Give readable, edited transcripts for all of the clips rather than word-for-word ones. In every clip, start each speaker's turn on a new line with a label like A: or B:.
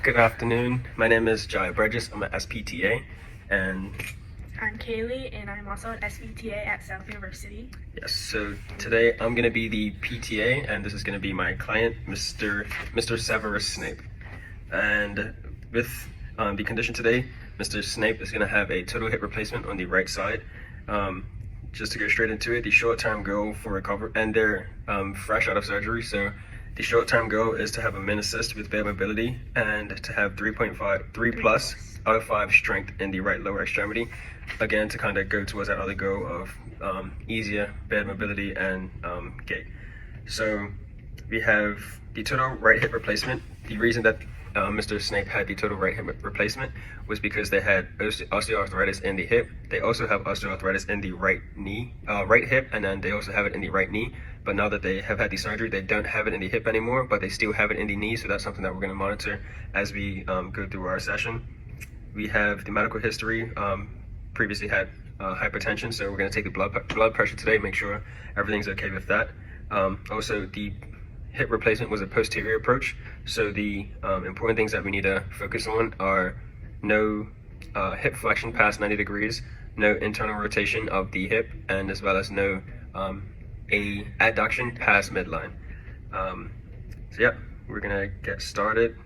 A: Good afternoon. My name is Jai Burgess. I'm an SPTA, and
B: I'm Kaylee, and I'm also an SPTA at South University.
A: yes, so today I'm going to be the PTA, and this is going to be my client, Mr. Severus Snape. And with the condition today, Mr. Snape is going to have a total hip replacement on the right side. Just to go straight into it, the short-term goal for recovery, and they're fresh out of surgery, so the short-term goal is to have a min assist with bed mobility and to have 3 plus out of 5 strength in the right lower extremity. Again, to kind of go towards that other goal of easier bed mobility and gait. So we have the total right hip replacement. The reason that Mr. Snape had the total right hip replacement was because they had osteoarthritis in the hip. They also have osteoarthritis in the right knee, right hip, and then they also have it in the right knee. But now that they have had the surgery, they don't have it in the hip anymore, but they still have it in the knee. So that's something that we're going to monitor as we go through our session. We have the medical history. Previously had hypertension, so we're going to take the blood pressure today, make sure everything's okay with that. Also, the hip replacement was a posterior approach, so the important things that we need to focus on are no hip flexion past 90 degrees, no internal rotation of the hip, and as well as no a adduction past midline. So yeah, we're gonna get started.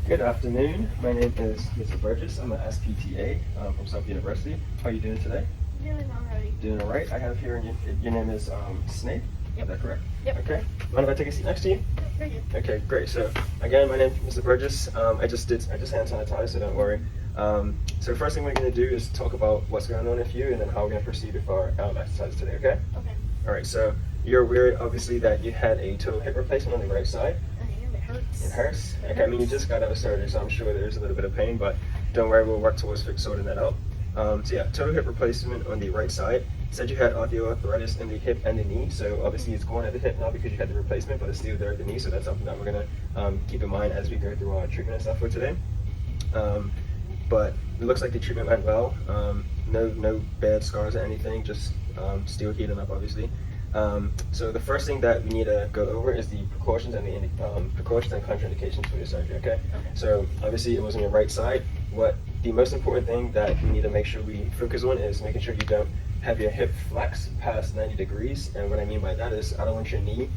A: Good afternoon. My name is Mr. Burgess. I'm an SPTA from South University. How are you doing today?
B: Doing alright.
A: Doing all right. I have here your name is Snape.
B: Yep.
A: Is that correct?
B: Yep.
A: Okay. Mind if I take a seat next to you?
B: Very good.
A: Okay, great. So again, my name is Mr. Burgess. I just hand sanitized, so don't worry. So first thing we're going to do is talk about what's going on with you, and then how we're going to proceed with our exercise today. Okay?
B: Okay.
A: All right. So you're aware, obviously, that you had a total hip replacement on the right side.
B: I am. It hurts.
A: It hurts. Okay. I mean, you just got out of surgery, so I'm sure there's a little bit of pain, but don't worry. We'll work towards sorting that out. So yeah, total hip replacement on the right side. You said you had osteoarthritis in the hip and the knee, so obviously it's going at the hip now because you had the replacement, but it's still there at the knee, so that's something that we're going to keep in mind as we go through our treatment and stuff for today. But it looks like the treatment went well. No bad scars or anything, just still healing up, obviously. So the first thing that we need to go over is the precautions and precautions and contraindications for your surgery. Okay. So obviously it was on your right side. What the most important thing that we need to make sure we focus on is making sure you don't have your hip flex past 90 degrees. And what I mean by that is I don't want your knee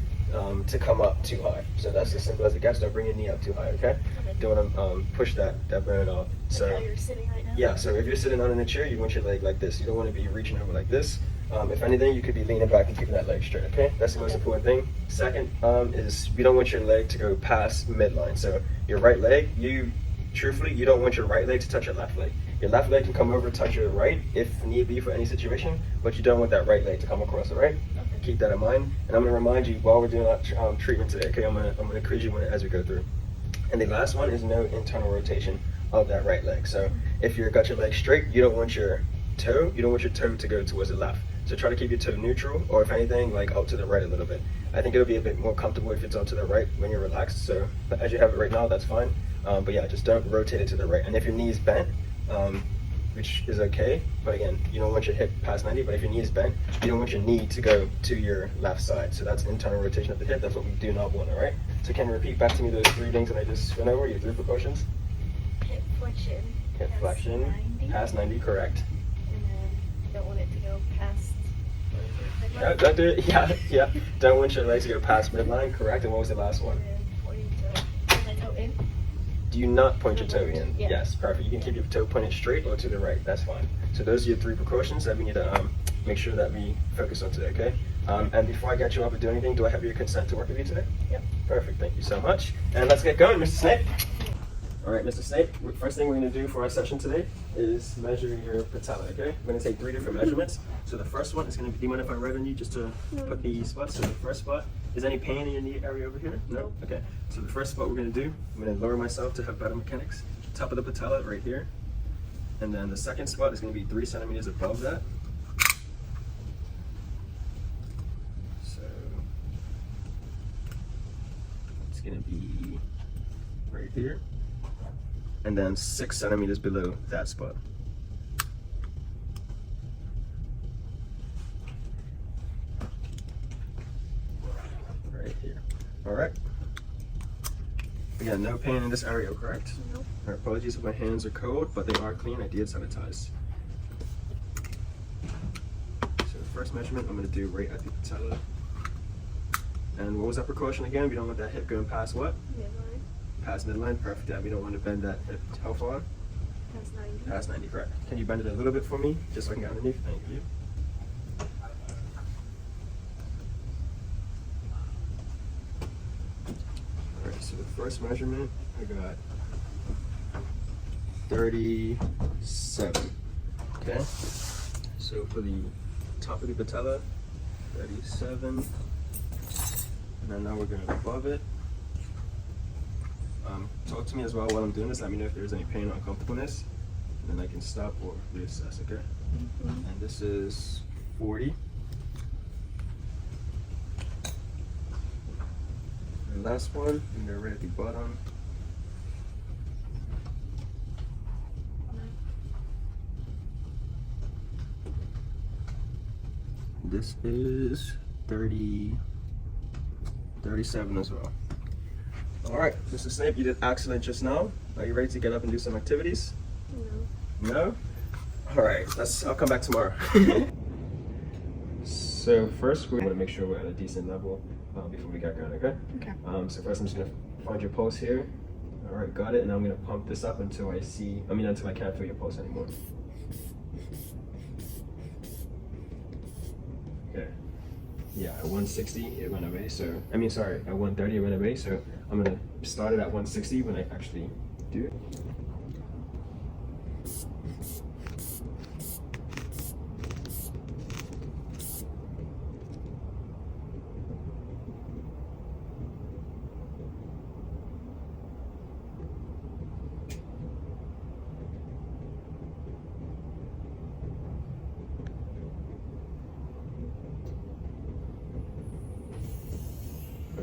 A: to come up too high. So that's as simple as it gets. Don't bring your knee up too high. Okay. Don't want to push that bone off. So
B: Like how you're sitting right now?
A: yeah. So if you're sitting down in a chair, you want your leg like this. You don't want to be reaching over like this. If anything, you could be leaning back and keeping that leg straight, okay? That's the most important thing. Second is we don't want your leg to go past midline. So your right leg, truthfully, you don't want your right leg to touch your left leg. Your left leg can come over and touch your right if need be for any situation, but you don't want that right leg to come across, all right?
B: Okay.
A: Keep that in mind. And I'm gonna remind you while we're doing our treatment today, okay? I'm gonna quiz you on it as we go through. And the last one is no internal rotation of that right leg. So if you've got your leg straight, you don't want your toe to go towards the left. So try to keep your toe neutral, or if anything, like out to the right a little bit. I think it'll be a bit more comfortable if it's out to the right when you're relaxed. So as you have it right now, that's fine. But yeah, just don't rotate it to the right. And if your knee is bent, which is okay, but again, you don't want your hip past 90, but if your knee is bent, you don't want your knee to go to your left side. So that's internal rotation of the hip. That's what we do not want, all right? So can you repeat back to me those 3 things that I just went over, your 3 precautions?
B: Hip flexion.
A: Hip flexion,
B: 90.
A: past 90, correct.
B: And then don't want it to go past.
A: Don't do it. Yeah. Don't want your legs to go past midline, correct. And what was the last one?
B: And then pointing to my toe in.
A: Do you not point your toe in?
B: Yeah.
A: Yes, perfect. You can keep your toe pointed straight or to the right. That's fine. So those are your 3 precautions that we need to make sure that we focus on today, okay? And before I get you up and do anything, do I have your consent to work with you today?
B: Yep.
A: Perfect. Thank you so much. And let's get going, Mr. Snape. All right, Mr. Snape, first thing we're going to do for our session today is measure your patella, okay? We're going to take 3 different measurements. So the first one is going to be, do you mind if I write on you just to put the spots? So the first spot, is any pain in your knee area over here? No? Okay. So the first spot we're going to do, I'm going to lower myself to have better mechanics. Top of the patella right here. And then the second spot is going to be 3 centimeters above that. So it's going to be right here. And then 6 centimeters below that spot. Right here. All right. Again, no pain in this area, correct?
B: Nope.
A: Our apologies if my hands are cold, but they are clean. I did sanitize. So the first measurement I'm going to do right at the patella. And what was that precaution again? We don't want that hip going past what?
B: Midline.
A: Past midline, perfect. Yeah, we don't want to bend that hip. How far?
B: Past 90.
A: Past 90, correct. Can you bend it a little bit for me, just so I can get underneath? Thank you. Alright, so the first measurement, I got 37. Okay? So for the top of the patella, 37. And then now we're going above it. Talk to me as well while I'm doing this. Let me know if there's any pain or uncomfortableness. And then I can stop or reassess, okay? And this is 40. The last one, and they're right at the bottom. This is 37 as well. All right, Mr. Snape, you did excellent just now. Are you ready to get up and do some activities?
B: No.
A: No? All right, I'll come back tomorrow. So first, we want to make sure we're at a decent level before we get going, okay?
B: Okay.
A: So first I'm just gonna find your pulse here. All right, got it, and I'm gonna pump this up until I can't feel your pulse anymore. Okay. Yeah, at 160 it went away, so, at 130 it went away, so I'm gonna start it at 160 when I actually do it.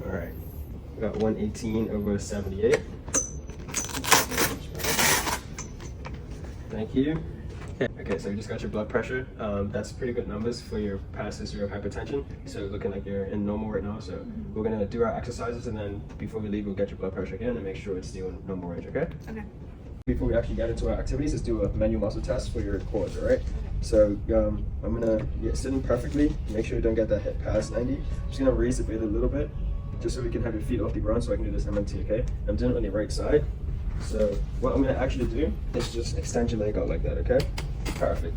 A: All right, got 118 over 78. Thank you. Okay, so you just got your blood pressure. That's pretty good numbers for your past history of hypertension. So looking like you're in normal right now. So we're gonna do our exercises, and then before we leave, we'll get your blood pressure again and make sure it's still in normal range, okay?
B: Okay.
A: Before we actually get into our activities, let's do a manual muscle test for your quads, all right? So I'm gonna get sitting perfectly. Make sure you don't get that hip past 90. I'm just gonna raise the bed a little bit, just so we can have your feet off the ground so I can do this MMT, okay? I'm doing it on the right side. So what I'm gonna actually do is just extend your leg out like that, okay? Perfect.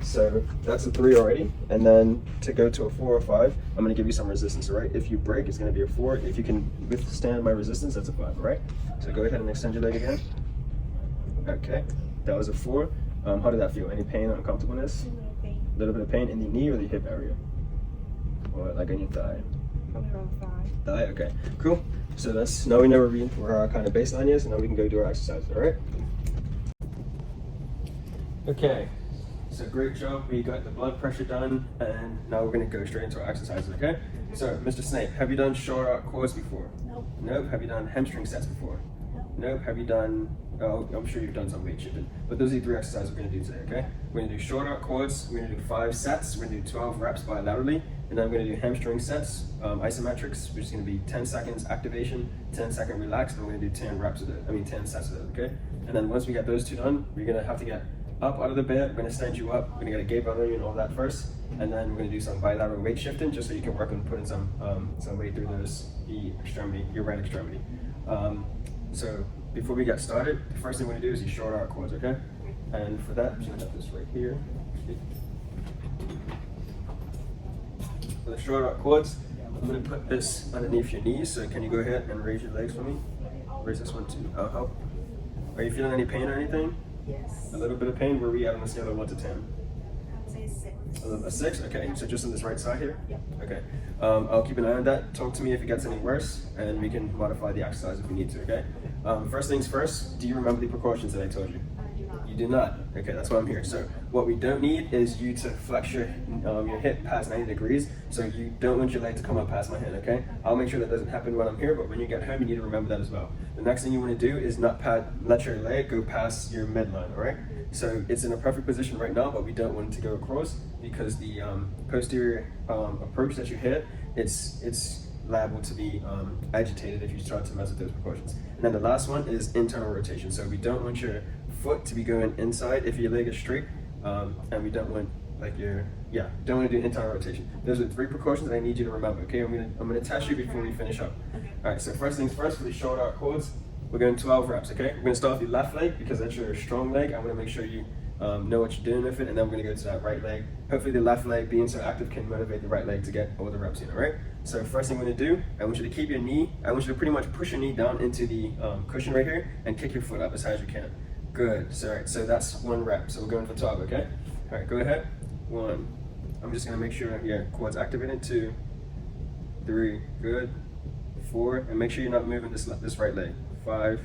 A: So that's a 3 already. And then to go to a 4 or 5, I'm gonna give you some resistance, all right? If you break, it's gonna be a 4. If you can withstand my resistance, that's a 5, all right? So go ahead and extend your leg again. Okay, that was a 4. How did that feel? Any pain or uncomfortableness?
B: A little pain.
A: A little bit of pain in the knee or the hip area? Or like on your thigh?
B: Probably around 5.
A: Thigh, okay, cool. So now we know where our kind of baseline is, and now we can go do our exercise, all right? Okay, so great job. We got the blood pressure done, and now we're gonna go straight into our exercises, okay? So, Mr. Snape, have you done short arc quads before?
B: Nope.
A: Nope. Have you done hamstring sets before?
B: Nope.
A: Nope. Have you done, oh, I'm sure you've done some weight shifting, but those are the 3 exercises we're gonna do today, okay? We're gonna do short arc quads, we're gonna do 5 sets, we're gonna do 12 reps bilaterally, and then we're gonna do hamstring sets, isometrics, which is gonna be 10 seconds activation, 10-second relax, and we're gonna do 10 reps of it, 10 sets of it, okay? And then once we get those 2 done, we're gonna have to get up out of the bed, we're gonna stand you up, we're gonna get a gate on you and all that first, and then we're gonna do some bilateral weight shifting, just so you can work on putting some weight through your right extremity. So before we get started, the first thing we're gonna do is these short arc quads, okay? And for that, I'm just gonna have this right here. For the short arc quads, I'm gonna put this underneath your knees, so can you go ahead and raise your legs for me? Raise this one too, I'll help. Are you feeling any pain or anything?
B: Yes.
A: A little bit of pain? Where are we at on a scale of 1 to 10?
B: I would say 6.
A: A 6? Okay, so just on this right side here?
B: Yep.
A: Okay. I'll keep an eye on that. Talk to me if it gets any worse, and we can modify the exercise if we need to, okay? First things first, do you remember the precautions that I told you?
B: I do not.
A: You do not? Okay, that's why I'm here. So what we don't need is you to flex your hip past 90 degrees, so you don't want your leg to come up past my hand, okay? I'll make sure that doesn't happen when I'm here, but when you get home, you need to remember that as well. The next thing you want to do is not let your leg go past your midline, all right? So it's in a perfect position right now, but we don't want it to go across because the posterior approach that you hit, it's liable to be agitated if you start to mess with those precautions. And then the last one is internal rotation. So we don't want your foot to be going inside if your leg is straight, and we don't want don't want to do internal rotation. Those are 3 precautions that I need you to remember. Okay, I'm gonna test you before we finish up. All right. So first things first, for the shoulder arc quads, we're going 12 reps. Okay, we're gonna start with the left leg because that's your strong leg. I want to make sure you know what you're doing with it, and then we're gonna go to that right leg. Hopefully, the left leg being so active can motivate the right leg to get all the reps in. All right. So first thing we're gonna do, I want you to keep your knee. I want you to pretty much push your knee down into the cushion right here and kick your foot up as high as you can. Good. So, all right. So that's 1 rep. So we're going for 12. Okay. All right. Go ahead. 1. I'm just gonna make sure quads activated. 2, 3, good. 4, and make sure you're not moving this right leg. 5,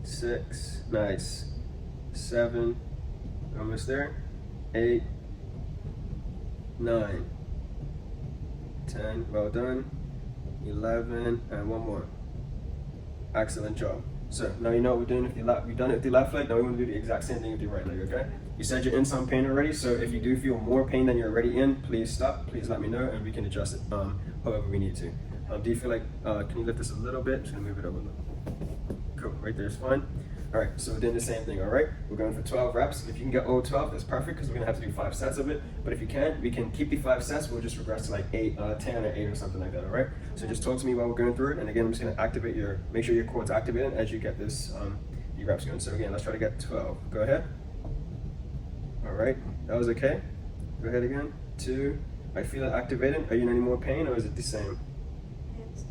A: 6, nice. 7, almost there. 8, 9, 10, well done. 11, and 1 more. Excellent job. So now you know what we're doing with the left. We've done it with the left leg. Now we want to do the exact same thing with the right leg. Okay. You said you're in some pain already, so if you do feel more pain than you're already in, please stop. Please let me know, and we can adjust it however we need to. Do you feel like, can you lift this a little bit? Just gonna move it over a little. Cool, right there is fine. All right, so we're doing the same thing, all right? We're going for 12 reps. If you can get all 12, that's perfect, because we're gonna have to do 5 sets of it. But if you can't, we can keep the 5 sets. We'll just regress to like 8, 10 or 8 or something like that, all right? So just talk to me while we're going through it. And again, I'm just gonna make sure your quad's activated as you get this, the reps going. So again, let's try to get 12. Go ahead. All right, that was okay. Go ahead again. 2, I feel it activated. Are you in any more pain, or is it the same?
C: It's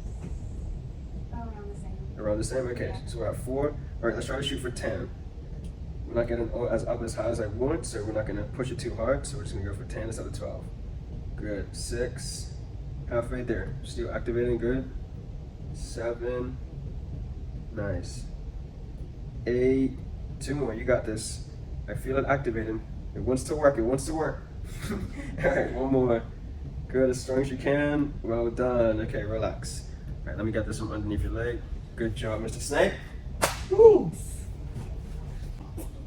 C: around the same.
A: Around the same? Okay, so we're at 4. All right, let's try to shoot for 10. We're not getting as up as high as I want, so we're not gonna push it too hard, so we're just gonna go for 10 instead of 12. Good, 6, halfway there. Still activating, good. 7, nice. 8, 2 more, you got this. I feel it activating. It wants to work, it wants to work. All right, 1 more. Good, as strong as you can. Well done. Okay, relax. All right, let me get this from underneath your leg. Good job, Mr. Snape. Woo!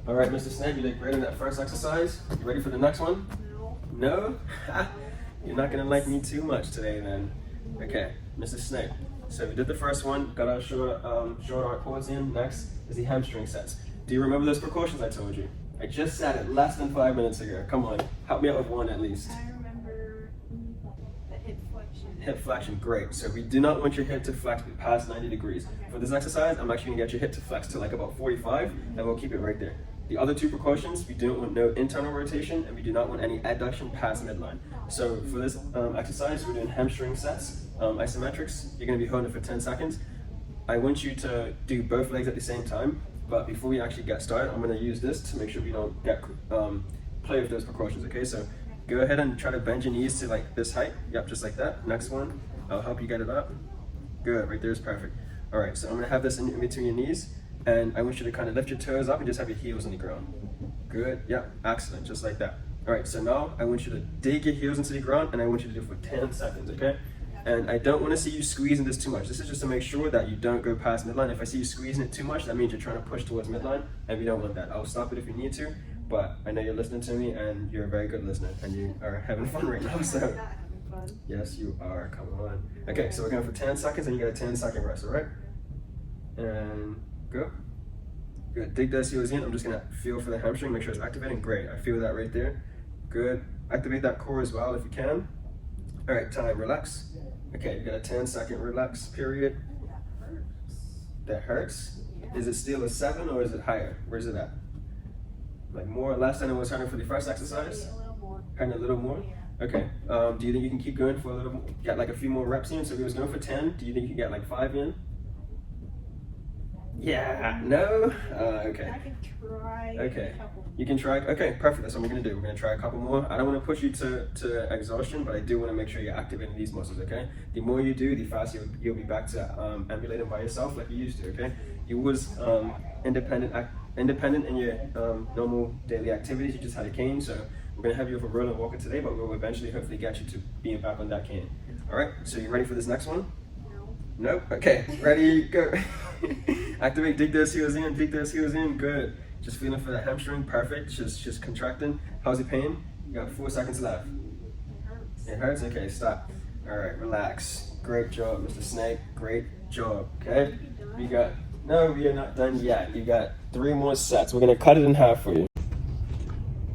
A: All right, Mr. Snape, you did great in that first exercise. You ready for the next one?
C: No.
A: No? You're not gonna like me too much today then. Okay, Mr. Snape. So we did the first one, got our short arc quads in. Next is the hamstring sets. Do you remember those precautions I told you? I just said it less than 5 minutes ago. Come on, help me out with 1 at least.
C: I remember the hip flexion.
A: Hip flexion, great. So we do not want your hip to flex past 90 degrees.
C: Okay.
A: For this exercise, I'm actually gonna get your hip to flex to like about 45, and we'll keep it right there. The other 2 precautions, we don't want no internal rotation, and we do not want any adduction past midline. So for this exercise, we're doing hamstring sets, isometrics. You're gonna be holding it for 10 seconds. I want you to do both legs at the same time, but before we actually get started, I'm gonna use this to make sure we don't get play with those precautions, okay? So go ahead and try to bend your knees to like this height. Yep, just like that. Next one, I'll help you get it up. Good, right there is perfect. All right, so I'm gonna have this in between your knees, and I want you to kind of lift your toes up and just have your heels on the ground. Good, yep, excellent, just like that. All right, so now I want you to dig your heels into the ground, and I want you to do it for 10 seconds, okay? And I don't want to see you squeezing this too much. This is just to make sure that you don't go past midline. If I see you squeezing it too much, that means you're trying to push towards midline, and we don't want that. I'll stop it if you need to, but I know you're listening to me, and you're a very good listener, and you are having fun right now, so.
C: Not having fun.
A: Yes, you are, come on. Okay, so we're going for 10 seconds, and you get a 10-second rest, all right? And go. Good, dig those heels in. I'm just gonna feel for the hamstring, make sure it's activating. Great, I feel that right there. Good, activate that core as well if you can. All right, time, relax. Okay, you got a 10-second relax period. That hurts?
C: Yeah.
A: Is it still a 7 or is it higher? Where's it at? Like more or less than it was hurting for the first exercise?
C: A little more.
A: Hurting a little more?
C: Yeah.
A: Okay, do you think you can keep going for a little more? Get like a few more reps in? So if we was going for 10, do you think you can get like 5 in? Yeah, no? Okay.
C: I can try
A: Okay.
C: a couple.
A: You can try, okay, perfect, that's what we're gonna do. We're gonna try a couple more. I don't wanna push you to exhaustion, but I do wanna make sure you're activating these muscles, okay? The more you do, the faster you'll be back to ambulating by yourself like you used to, okay? You was independent in your normal daily activities, you just had a cane, so we're gonna have you with a rolling walker today, but we'll eventually hopefully get you to being back on that cane. All right, so you ready for this next one?
C: No.
A: Nope, okay, ready, go. Activate, dig those heels in, good. Just feeling for the hamstring, perfect, just contracting. How's the pain? You got 4 seconds left.
C: It hurts.
A: It hurts? Okay, stop. All right, relax. Great job, Mr. Snape. Great job. Okay? We are not done yet. You got 3 more sets. We're gonna cut it in half for you.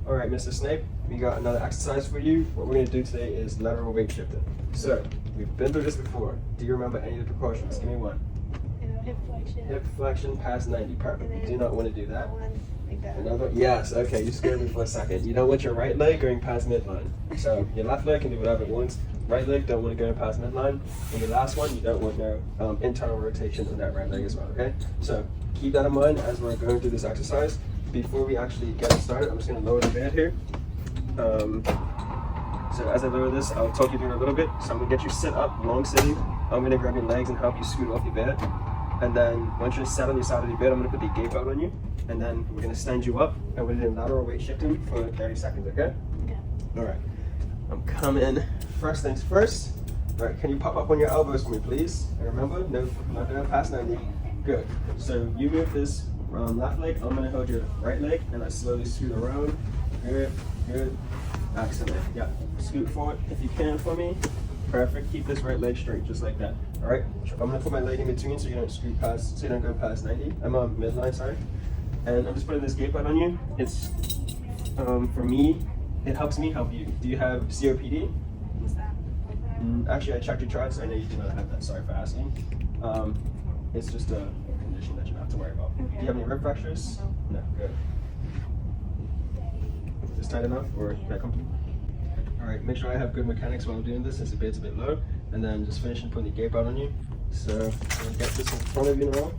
A: All right, Mr. Snape, we got another exercise for you. What we're gonna do today is lateral weight shifting. So, we've been through this before. Do you remember any of the precautions? Give me one.
C: Hip flexion.
A: Hip flexion past 90. Perfect. You do not want to do that.
C: One like that.
A: Another, yes, okay, you scared me for a second. You don't want your right leg going past midline. So, your left leg can do whatever it wants. Right leg, don't want to go past midline. And your last one, you don't want no internal rotation in that right leg as well, okay? So, keep that in mind as we're going through this exercise. Before we actually get started, I'm just going to lower the bed here. So as I lower this, I'll talk you through it a little bit. So I'm going to get you sit up, long sitting. I'm going to grab your legs and help you scoot off your bed. And then once you're set on your side of your bed, I'm going to put the gate belt on you. And then we're going to stand you up and we're doing lateral weight shifting for 30 seconds, okay?
C: Yeah.
A: All right. I'm coming. First things first. All right, can you pop up on your elbows for me, please? And remember, no, not going past 90. Good. So you move this left leg. I'm going to hold your right leg and I slowly scoot around. Good, good. Excellent. Yeah. Scoot forward if you can for me. Perfect. Keep this right leg straight, just like that. All right. I'm going to put my leg in between so you don't scoot past, so you don't go past 90. I'm on midline, sorry. And I'm just putting this gate belt on you. It's, for me, it helps me help you. Do you have COPD?
C: What's that?
A: Actually, I checked your chart, so I know you do not have that. Sorry for asking. It's just a condition that you don't have to worry about.
C: Okay.
A: Do you have any rib fractures? No. Good. Is this tight enough, or is that comfortable? All right. Make sure I have good mechanics while I'm doing this, since the bed's a bit low, and then just finishing putting the gate out on you. So I'm gonna get this in front of you now.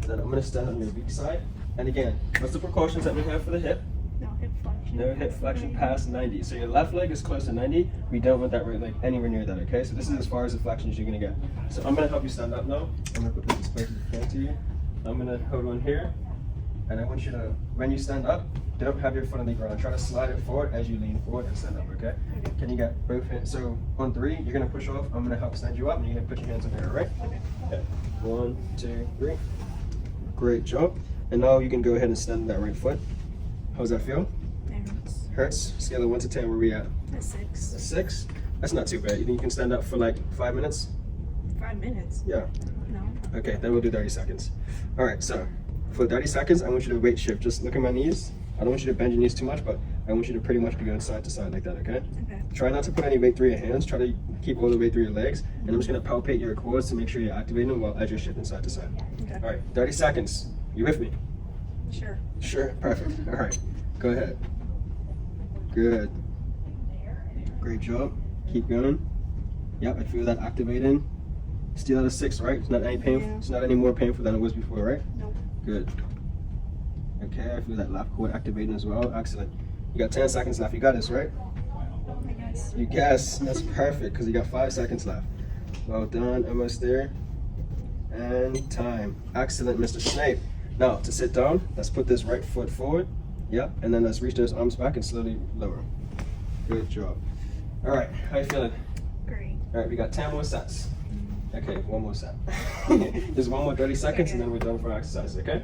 A: Then I'm gonna stand on your weak side. And again, what's the precautions that we have for the hip?
C: No hip flexion.
A: No hip flexion past 90. So your left leg is close to 90. We don't want that right leg anywhere near that, okay? So this is as far as the flexion as you're gonna get. So I'm gonna help you stand up now. I'm gonna put this as close as I can to you. I'm gonna hold on here. And I want you to, when you stand up, don't have your foot on the ground. Try to slide it forward as you lean forward and stand up, okay? Can you get both hands? So on 3, you're gonna push off. I'm gonna help stand you up and you're gonna put your hands on here, all right? Okay. 1, 2, 3. Great job. And now you can go ahead and stand on that right foot. How's that feel? Hurts. Scale of 1 to 10, where we at?
C: That's 6.
A: A 6? That's not too bad. You think you can stand up for like 5 minutes?
C: 5 minutes?
A: Yeah.
C: No.
A: Okay, then we'll do 30 seconds. All right, so for 30 seconds, I want you to weight shift. Just look at my knees. I don't want you to bend your knees too much, but I want you to pretty much be going side to side like that, okay?
C: Okay.
A: Try not to put any weight through your hands. Try to keep all the weight through your legs. And I'm just gonna palpate your quads to make sure you're activating them while as you're shifting side to side.
C: Okay.
A: All right, 30 seconds. You with me?
C: Sure.
A: Sure, perfect. All right, go ahead. Good. Great job. Keep going. Yep, I feel that activating. Still at a 6, right? It's not any pain.
C: Yeah.
A: It's not any more painful than it was before, right?
C: Nope.
A: Good. Okay, I feel that lap cord activating as well. Excellent. You got 10 seconds left. You got this, right?
C: I guess.
A: You guess. That's perfect because you got 5 seconds left. Well done. Almost there. And time. Excellent, Mr. Snape. Now, to sit down, let's put this right foot forward. Yep, and then let's reach those arms back and slowly lower. Good job. All right, how you feeling?
C: Great.
A: All right, we got 10 more sets. Okay, one more set. Just one more 30 seconds and then we're done for our exercise, okay?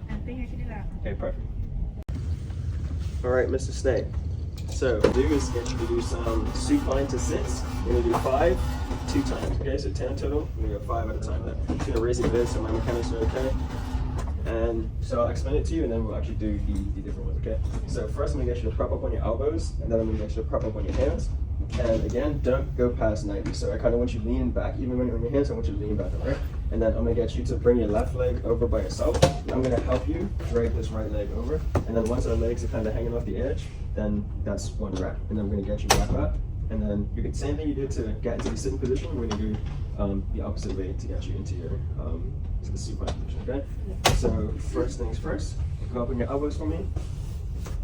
C: I think I can do that.
A: Okay, perfect. All right, Mr. Snape. So what we'll do is get you to do some supine to sits. We're gonna do 5, 2 times, okay? So 10 total, we're gonna go 5 at a time. I'm just gonna raise it a bit so my mechanics are okay. And so I'll explain it to you and then we'll actually do the different ones, okay? So first I'm gonna get you to prop up on your elbows and then I'm gonna get you to prop up on your hands. And again, don't go past 90. So I kind of want you leaning back, even when you're on your hands, I want you to lean back, all right? And then I'm gonna get you to bring your left leg over by yourself. I'm gonna help you drag this right leg over. And then once our legs are kind of hanging off the edge, then that's 1 rep. And then we're gonna get you back up. And then you can, same thing you did to get into the sitting position, we're gonna do the opposite way to get you into your to the supine position, okay? So first things first, go up on your elbows for me.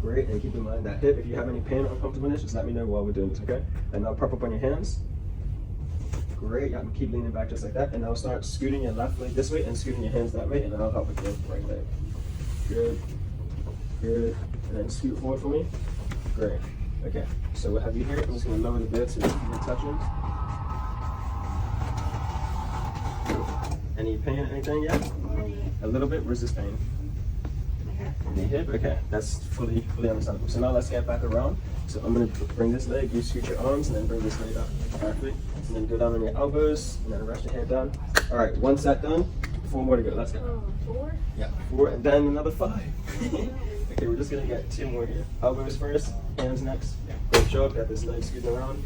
A: Great, and keep in mind that hip, if you have any pain or uncomfortableness, just let me know while we're doing this, okay? And now prop up on your hands. Great, yeah, keep leaning back just like that. And now start scooting your left leg this way and scooting your hands that way, and then I'll help with your right leg. Good, good. And then scoot forward for me. Great. Okay, so we'll have you here. I'm just gonna lower the bed so you're touching. Any pain, anything yet? A little bit, where's this pain? In the hip? Okay, that's fully understandable. So now let's get back around So I'm gonna bring this leg, you scoot your arms, and then bring this leg up. Perfect. And then go down on your elbows, and then rest your head down. All right, one set done. 4 more to go. Let's go.
B: 4?
A: Yeah, 4, and then another 5. Okay, we're just gonna get 2 more here. Elbows first, hands next. Good job. Got this leg scooting around,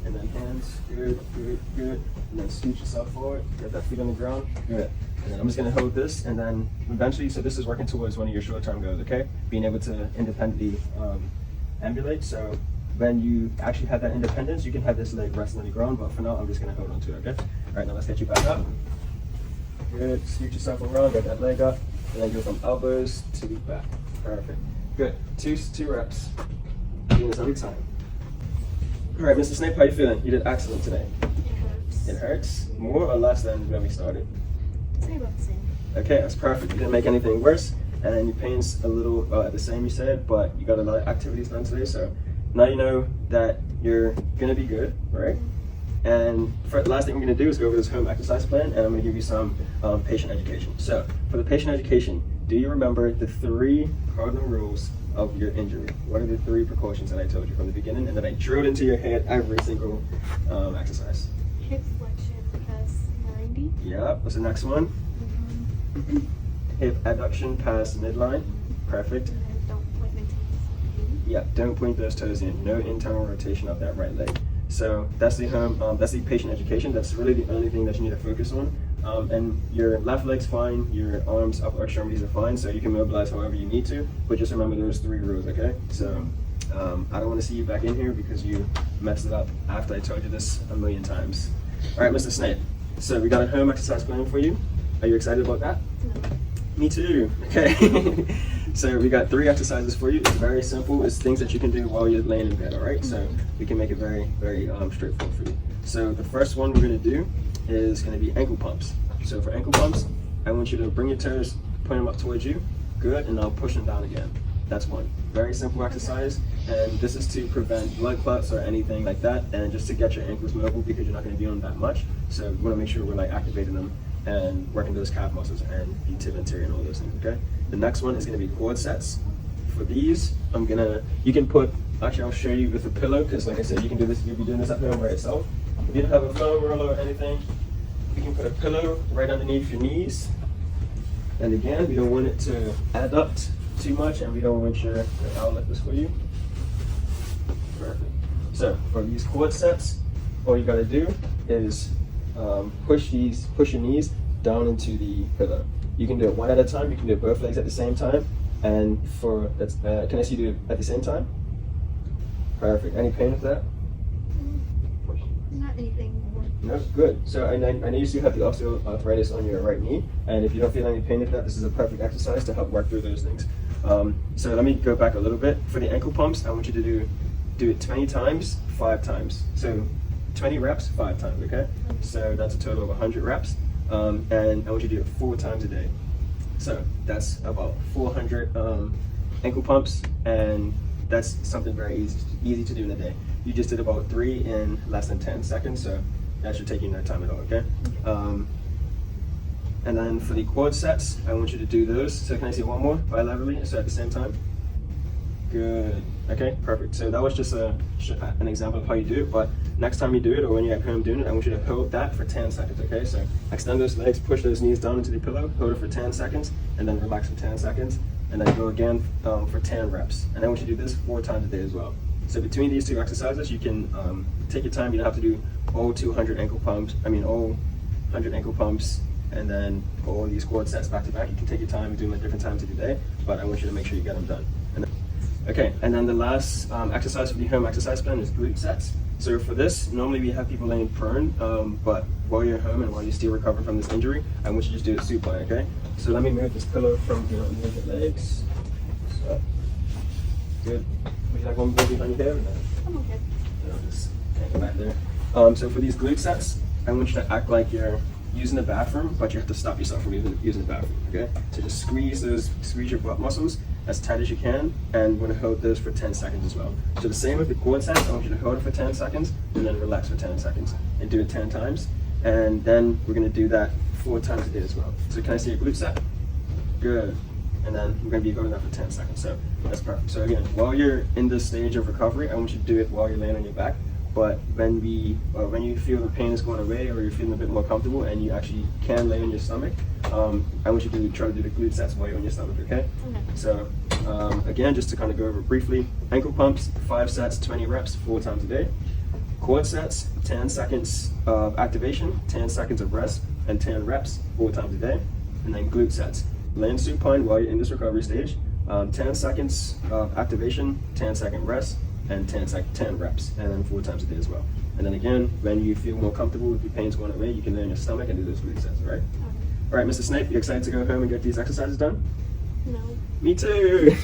A: and then hands. Good, good, good. And then scoot yourself forward. Get that feet on the ground. Good. And then I'm just gonna hold this, and then eventually, so this is working towards one of your short-term goals. Okay, being able to independently ambulate. So when you actually have that independence, you can have this leg resting on the ground. But for now, I'm just gonna hold on to it. Okay. All right, now let's get you back up. Good. Scoot yourself around. Get that leg up, and then go from elbows to back. Perfect. Good. Two reps. Doing this every time. All right, Mr. Snape, how you feeling? You did excellent today.
B: It hurts.
A: It hurts more or less than when we started?
B: Say about the same.
A: Okay, that's perfect. You didn't make anything worse, and your pain's a little the same, you said, but you got a lot of activities done today, so now you know that you're gonna be good, right? And for the last thing we're gonna do is go over this home exercise plan, and I'm gonna give you some patient education. So for the patient education, do you remember the 3 cardinal rules of your injury? What are the 3 precautions that I told you from the beginning and that I drilled into your head every single exercise?
B: Hip flexion past 90.
A: Yeah, what's the next one? Hip adduction past midline. Perfect.
B: And then don't point my toes.
A: Yeah, don't point those toes in. No internal rotation of that right leg. So that's the that's the patient education. That's really the only thing that you need to focus on. And your left leg's fine, your arms, upper extremities are fine, so you can mobilize however you need to, but just remember those 3 rules, okay? So I don't want to see you back in here because you messed it up after I told you this a million times. All right, Mr. Snape, so we got a home exercise plan for you. Are you excited about that?
B: No.
A: Me too, okay? So we got 3 exercises for you. It's very simple. It's things that you can do while you're laying in bed, all right? So we can make it very, very straightforward for you. So the first one we're gonna do is gonna be ankle pumps. So for ankle pumps, I want you to bring your toes, point them up towards you. Good, and now push them down again. That's one. Very simple exercise, and this is to prevent blood clots or anything like that, and just to get your ankles mobile because you're not gonna be on them that much. So we wanna make sure we're like activating them and working those calf muscles and the tib anterior and all those things, okay? The next one is gonna be quad sets. For these, you can put, actually I'll show you with a pillow, because like I said, you can do this, you'll be doing this at home by yourself. If you don't have a foam roller or anything, you can put a pillow right underneath your knees. And again, we don't want it to adduct too much, and we don't want I'll let this for you. Perfect. So for these quad sets, all you gotta do is push your knees down into the pillow. You can do it one at a time, you can do both legs at the same time, and can I see you do it at the same time? Perfect. Any pain with that?
B: Not anything more.
A: No, good. So I know you still have the osteoarthritis on your right knee, and if you don't feel any pain with that, this is a perfect exercise to help work through those things. So let me go back a little bit. For the ankle pumps, I want you to do it 20 times, 5 times. So 20 reps, 5 times, okay? So that's a total of 100 reps, and I want you to do it 4 times a day. So that's about 400 ankle pumps, and that's something very easy to do in a day. You just did about 3 in less than 10 seconds, so that should take you no time at all, okay? And then for the quad sets, I want you to do those. So can I see one more bilaterally, so at the same time? Good. Okay, perfect. So that was just an example of how you do it, but next time you do it or when you're at home doing it, I want you to hold that for 10 seconds, okay? So extend those legs, push those knees down into the pillow, hold it for 10 seconds, and then relax for 10 seconds, and then go again for 10 reps. And I want you to do this 4 times a day as well. So between these 2 exercises, you can take your time. You don't have to do all 100 ankle pumps, and then all these quad sets back to back. You can take your time, do them at different times of the day, but I want you to make sure you get them done. Okay, and then the last exercise for the home exercise plan is glute sets. So for this, normally we have people laying prone, but while you're home and while you're still recovering from this injury, I want you to just do it supine, okay? So let me move this pillow from underneath the legs. So, good. Would you like one more behind your head? Or no?
B: I'm okay.
A: I'll just hang it back there. So for these glute sets, I want you to act like you're using the bathroom, but you have to stop yourself from using the bathroom, okay? So just squeeze your butt muscles as tight as you can, and we're gonna hold those for 10 seconds as well. So the same with the quad sets, I want you to hold it for 10 seconds, and then relax for 10 seconds, and do it 10 times. And then we're gonna do that 4 times a day as well. So can I see your glute set? Good. and then we're going to be going up for 10 seconds. So that's perfect. So again, while you're in this stage of recovery, I want you to do it while you're laying on your back. But when you feel the pain is going away, or you're feeling a bit more comfortable, and you actually can lay on your stomach, I want you to try to do the glute sets while you're on your stomach. Okay? So again, just to kind of go over briefly, ankle pumps, 5 sets, 20 reps, 4 times a day. Quad sets, 10 seconds of activation, 10 seconds of rest, and 10 reps, 4 times a day. And then glute sets, laying supine while you're in this recovery stage, 10 seconds of activation, 10-second rest, and 10 reps, and then 4 times a day as well. And then again, when you feel more comfortable with your pains going away, you can lay on your stomach and do those glute sets, all right? All right, Mr. Snape, you excited to go home and get these exercises done?
B: No.
A: Me too!